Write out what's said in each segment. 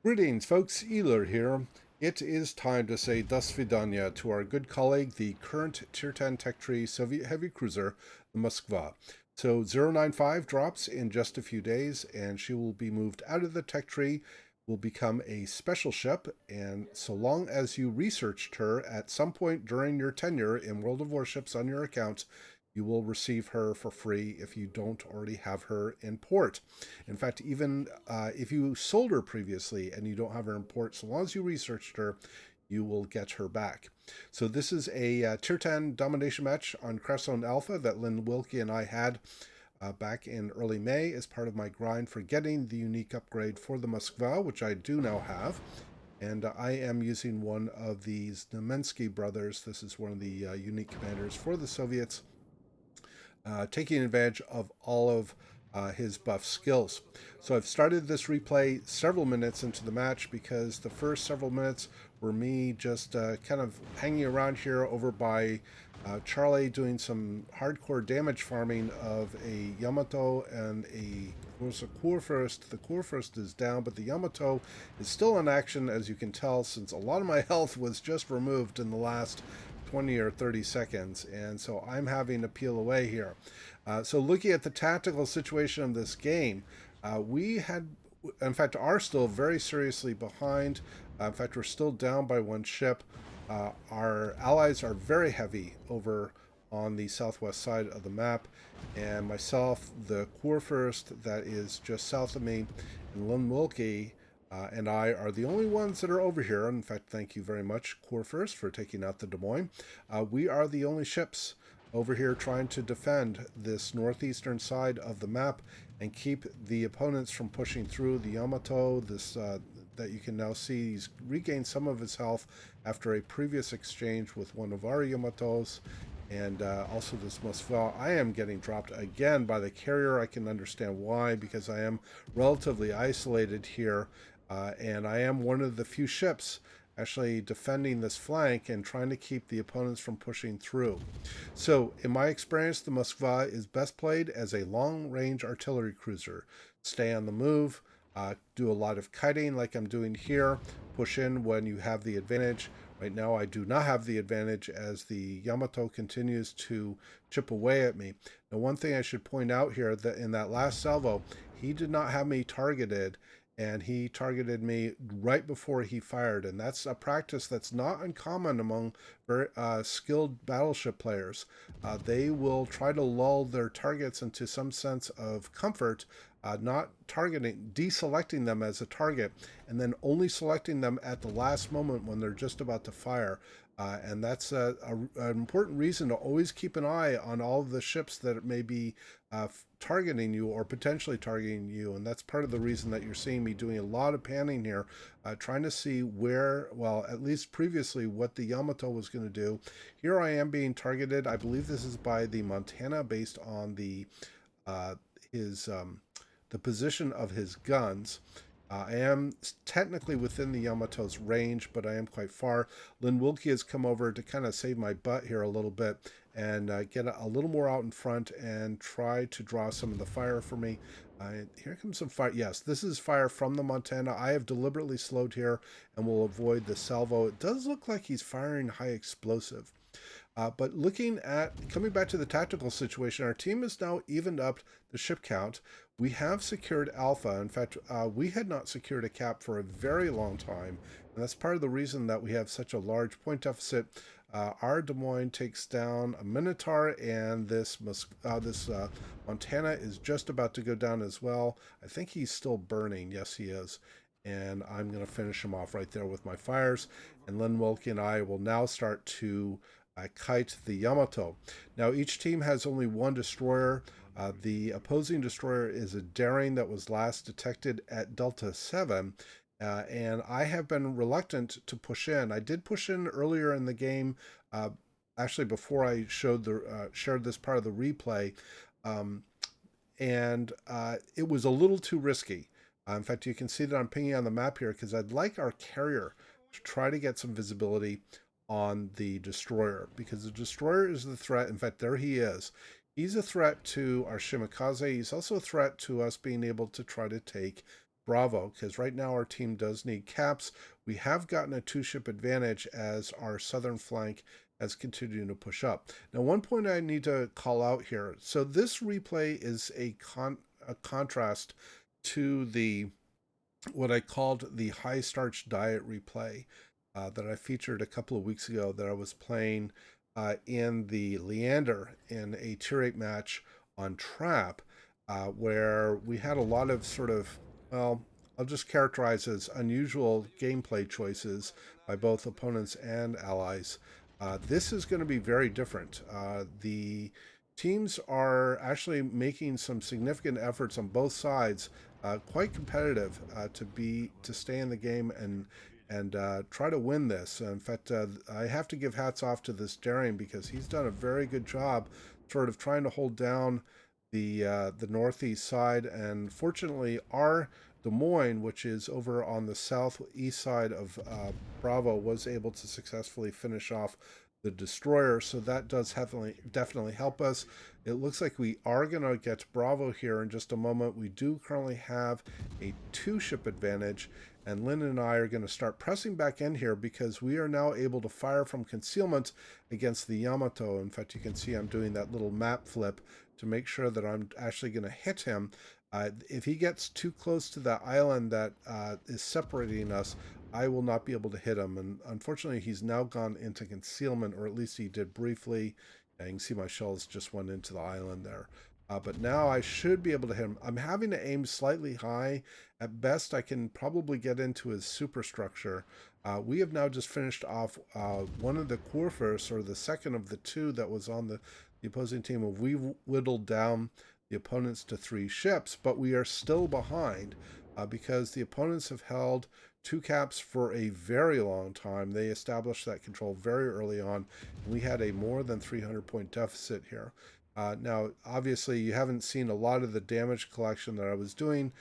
Greetings, folks. Iolair here. It is time to say Das Vidanya to our good colleague, the current Tier 10 Tech Tree Soviet heavy cruiser, the Moskva. So 095 drops in just a few days, and she will be moved out of the Tech Tree, will become a special ship, and so long as you researched her at some point during your tenure in World of Warships on your account, you will receive her for free if you don't already have her in port. In fact, even if you sold her previously and you don't have her in port, so long as you researched her, you will get her back. So this is a Tier 10 domination match on Crestone Alpha that Lynn Wilkie and I had back in early May as part of my grind for getting the unique upgrade for the Moskva, which I do now have. And I am using one of these Nemensky brothers. This is one of the unique commanders for the Soviets, taking advantage of all of his buff skills. So I've started this replay several minutes into the match because the first several minutes were me just kind of hanging around here over by Charlie doing some hardcore damage farming of a Yamato and a Kurfürst. The Kurfürst is down, but the Yamato is still in action, as you can tell, since a lot of my health was just removed in the last 20 or 30 seconds, and so I'm having to peel away here. So looking at the tactical situation of this game, we had, in fact, are still very seriously behind. In fact, we're still down by one ship. Our allies are very heavy over on the southwest side of the map, and myself, the Kurfürst that is just south of me, and Lynn Wilkie and I are the only ones that are over here. In fact, thank you very much, Kurfürst, for taking out the Des Moines. We are the only ships over here trying to defend this northeastern side of the map and keep the opponents from pushing through. The Yamato, this that you can now see, he's regained some of his health after a previous exchange with one of our Yamatos. And also this Moskva. I am getting dropped again by the carrier. I can understand why, because I am relatively isolated here, and I am one of the few ships actually defending this flank and trying to keep the opponents from pushing through. So in my experience, the Moskva is best played as a long-range artillery cruiser. Stay on the move, do a lot of kiting like I'm doing here, push in when you have the advantage. Right now I do not have the advantage as the Yamato continues to chip away at me. Now, one thing I should point out here, that in that last salvo, he did not have me targeted, and he targeted me right before he fired, and that's a practice that's not uncommon among very skilled battleship players. They will try to lull their targets into some sense of comfort, not targeting, deselecting them as a target, and then only selecting them at the last moment when they're just about to fire. And that's an important reason to always keep an eye on all of the ships that may be targeting you or potentially targeting you. And that's part of the reason that you're seeing me doing a lot of panning here, trying to see where, well, at least previously, what the Yamato was going to do. Here I am being targeted. I believe this is by the Montana based on the the position of his guns. I am technically within the Yamato's range, but I am quite far. Lynn Wilkie has come over to kind of save my butt here a little bit and get a little more out in front and try to draw some of the fire for me. Here comes some fire. Yes, this is fire from the Montana. I have deliberately slowed here and will avoid the salvo. It does look like he's firing high explosive. But looking at, coming back to the tactical situation, our team has now evened up the ship count. We have secured Alpha. In fact, we had not secured a cap for a very long time, and that's part of the reason that we have such a large point deficit. Our Des Moines takes down a Minotaur, and this Montana is just about to go down as well. I think he's still burning. Yes, he is. And I'm going to finish him off right there with my fires. And Lynn Wilkie and I will now start to kite the Yamato. Now, each team has only one destroyer. The opposing destroyer is a Daring that was last detected at Delta 7, and I have been reluctant to push in. I did push in earlier in the game, actually before I showed shared this part of the replay, and it was a little too risky. In fact, you can see that I'm pinging on the map here because I'd like our carrier to try to get some visibility on the destroyer, because the destroyer is the threat. In fact, there he is. He's a threat to our Shimakaze. He's also a threat to us being able to try to take Bravo, because right now our team does need caps. We have gotten a 2-ship advantage as our southern flank has continued to push up. Now, one point I need to call out here. So this replay is a contrast to the what I called the high starch diet replay that I featured a couple of weeks ago that I was playing in the Leander in a tier 8 match on Trap, where we had a lot of sort of, well, I'll just characterize as unusual gameplay choices by both opponents and allies. This is going to be very different. The teams are actually making some significant efforts on both sides, quite competitive to stay in the game and try to win this. In fact, I have to give hats off to this Daring because he's done a very good job, sort of trying to hold down the northeast side. And fortunately, our Des Moines, which is over on the southeast side of Bravo, was able to successfully finish off the destroyer, so that does definitely help us. It looks like we are going to get Bravo here in just a moment. We do currently have a 2-ship advantage, and Lynn and I are going to start pressing back in here because we are now able to fire from concealment against the Yamato. In fact, you can see I'm doing that little map flip to make sure that I'm actually going to hit him. If he gets too close to that island that is separating us, I will not be able to hit him. And unfortunately, he's now gone into concealment, or at least he did briefly. You can see my shells just went into the island there. But now I should be able to hit him. I'm having to aim slightly high. At best, I can probably get into his superstructure. We have now just finished off one of the Kurfürsts, or the second of the two that was on the opposing team. We whittled down the opponents to 3 ships, but we are still behind because the opponents have held 2 caps for a very long time. They established that control very early on, and we had a more than 300-point deficit here. Now, obviously, you haven't seen a lot of the damage collection that I was doing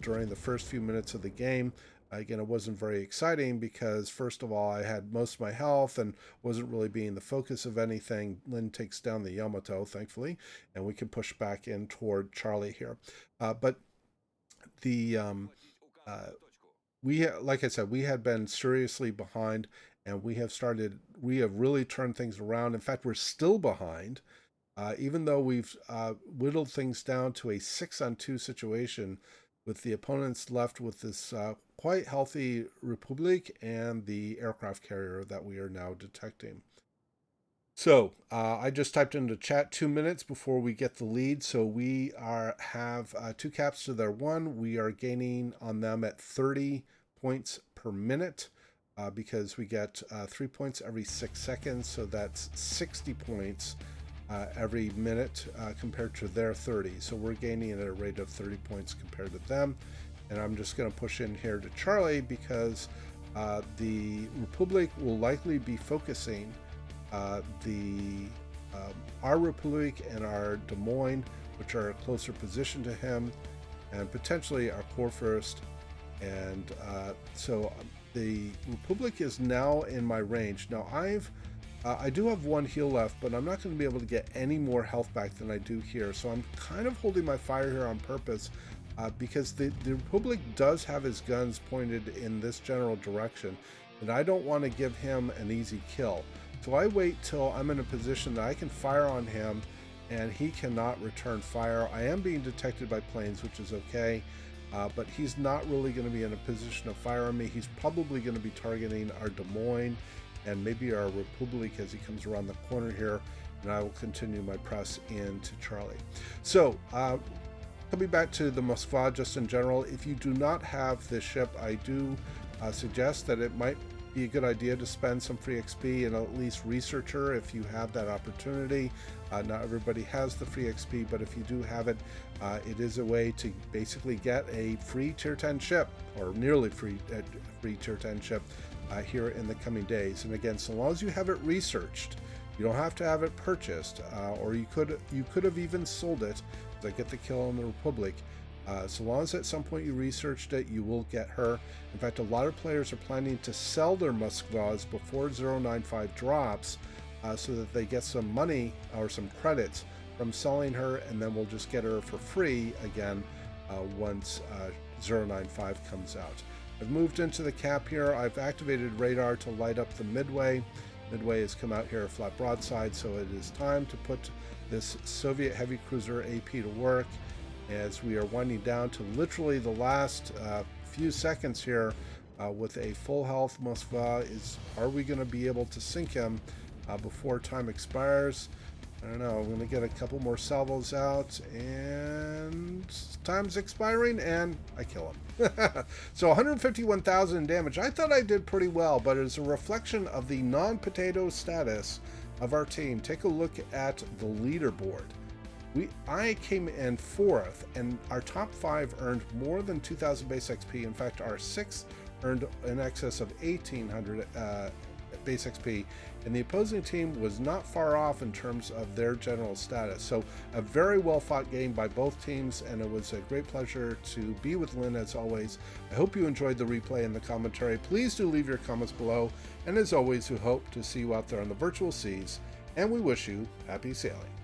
during the first few minutes of the game. Again, it wasn't very exciting because, first of all, I had most of my health and wasn't really being the focus of anything. Lynn takes down the Yamato, thankfully, and we can push back in toward Charlie here. But the like I said, we had been seriously behind, and we have really turned things around. In fact, we're still behind, even though we've whittled things down to a 6-on-2 situation, with the opponents left with this quite healthy Republic and the aircraft carrier that we are now detecting. So I just typed into chat 2 minutes before we get the lead. So we have 2 caps to their 1. We are gaining on them at 30 points per minute because we get 3 points every 6 seconds. So that's 60 points every minute compared to their 30. So we're gaining at a rate of 30 points compared to them. And I'm just going to push in here to Charlie because the Republic will likely be focusing our Republic and our Des Moines, which are a closer position to him, and potentially our Kurfürst. And so the Republic is now in my range. Now I do have 1 heal left, but I'm not going to be able to get any more health back than I do here. So I'm kind of holding my fire here on purpose because the Republic does have his guns pointed in this general direction, and I don't want to give him an easy kill. So I wait till I'm in a position that I can fire on him and he cannot return fire. I am being detected by planes, which is okay, but he's not really going to be in a position to fire on me. He's probably going to be targeting our Des Moines and maybe our Republic as he comes around the corner here, and I will continue my press into Charlie. So coming back to the Moskva just in general, if you do not have this ship, I do suggest that it might be a good idea to spend some free XP and at least research her if you have that opportunity. Not everybody has the free XP, but if you do have it, it is a way to basically get a free tier 10 ship, or nearly free tier 10 ship here in the coming days. And again, so long as you have it researched, you don't have to have it purchased, or you could have even sold it, because I get the kill on the Republic. So long as at some point you researched it, you will get her. In fact, a lot of players are planning to sell their Moskvas before 095 drops so that they get some money or some credits from selling her, and then we'll just get her for free again once 095 comes out. I've moved into the cap here. I've activated radar to light up the Midway. Midway has come out here flat broadside, so it is time to put this Soviet heavy cruiser AP to work as we are winding down to literally the last few seconds here with a full health Moskva. Are we going to be able to sink him before time expires? I don't know. I'm going to get a couple more salvos out, and time's expiring, and I kill him. So 151,000 in damage. I thought I did pretty well, but it's a reflection of the non-potato status of our team. Take a look at the leaderboard. I came in 4th, and our top 5 earned more than 2,000 base XP. In fact, our 6th earned in excess of 1,800 base XP, and the opposing team was not far off in terms of their general status. So a very well fought game by both teams, and it was a great pleasure to be with Lynn as always. I hope you enjoyed the replay and the commentary. Please do leave your comments below, and as always, we hope to see you out there on the virtual seas, and we wish you happy sailing.